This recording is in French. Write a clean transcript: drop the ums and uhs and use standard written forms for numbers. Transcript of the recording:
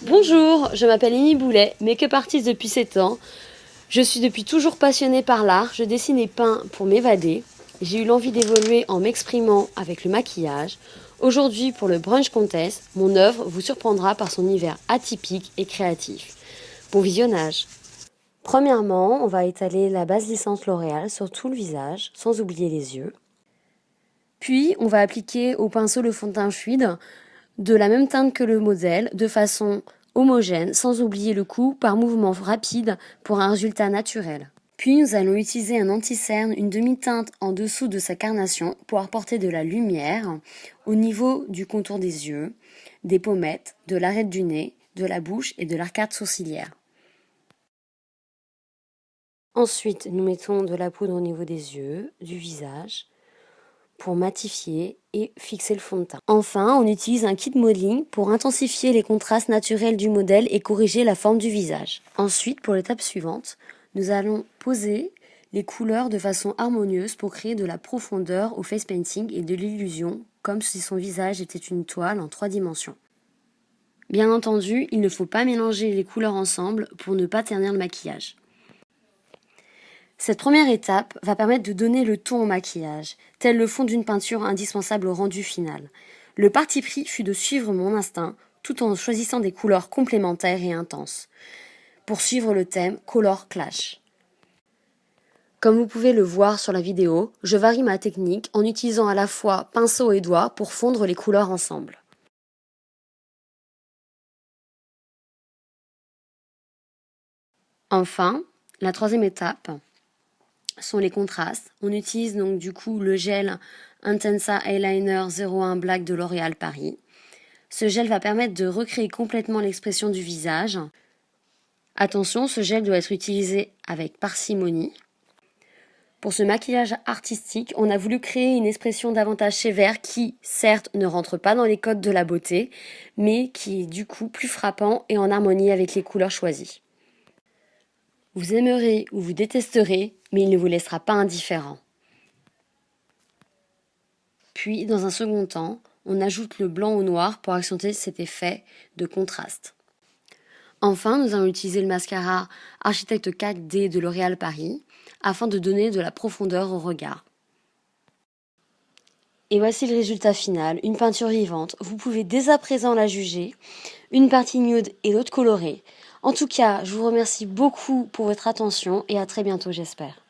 Bonjour, je m'appelle Amy Boulet, make-up artiste depuis 7 ans. Je suis depuis toujours passionnée par l'art, je dessine et peins pour m'évader. J'ai eu l'envie d'évoluer en m'exprimant avec le maquillage. Aujourd'hui, pour le Brunch Contest, mon œuvre vous surprendra par son univers atypique et créatif. Bon visionnage. Premièrement, on va étaler la base licence L'Oréal sur tout le visage, sans oublier les yeux. Puis, on va appliquer au pinceau le fond de teint fluide, de la même teinte que le modèle, de façon homogène, sans oublier le coup par mouvement rapide pour un résultat naturel. Puis nous allons utiliser un anti-cerne, une demi-teinte en dessous de sa carnation pour apporter de la lumière au niveau du contour des yeux, des pommettes, de l'arête du nez, de la bouche et de l'arcade sourcilière. Ensuite, nous mettons de la poudre au niveau des yeux, du visage, pour matifier et fixer le fond de teint. Enfin, on utilise un kit modeling pour intensifier les contrastes naturels du modèle et corriger la forme du visage. Ensuite, pour l'étape suivante, nous allons poser les couleurs de façon harmonieuse pour créer de la profondeur au face painting et de l'illusion, comme si son visage était une toile en 3 dimensions. Bien entendu, il ne faut pas mélanger les couleurs ensemble pour ne pas ternir le maquillage. Cette première étape va permettre de donner le ton au maquillage, tel le fond d'une peinture indispensable au rendu final. Le parti pris fut de suivre mon instinct, tout en choisissant des couleurs complémentaires et intenses, pour suivre le thème Color Clash. Comme vous pouvez le voir sur la vidéo, je varie ma technique en utilisant à la fois pinceau et doigt pour fondre les couleurs ensemble. Enfin, la troisième étape sont les contrastes. On utilise donc du coup le gel Intensa Eyeliner 01 Black de L'Oréal Paris. Ce gel va permettre de recréer complètement l'expression du visage. Attention, ce gel doit être utilisé avec parcimonie. Pour ce maquillage artistique, on a voulu créer une expression davantage sévère qui, certes, ne rentre pas dans les codes de la beauté, mais qui est du coup plus frappant et en harmonie avec les couleurs choisies. Vous aimerez ou vous détesterez, mais il ne vous laissera pas indifférent. Puis, dans un second temps, on ajoute le blanc au noir pour accentuer cet effet de contraste. Enfin, nous allons utiliser le mascara Architecte 4D de L'Oréal Paris afin de donner de la profondeur au regard. Et voici le résultat final, une peinture vivante. Vous pouvez dès à présent la juger, une partie nude et l'autre colorée. En tout cas, je vous remercie beaucoup pour votre attention et à très bientôt, j'espère.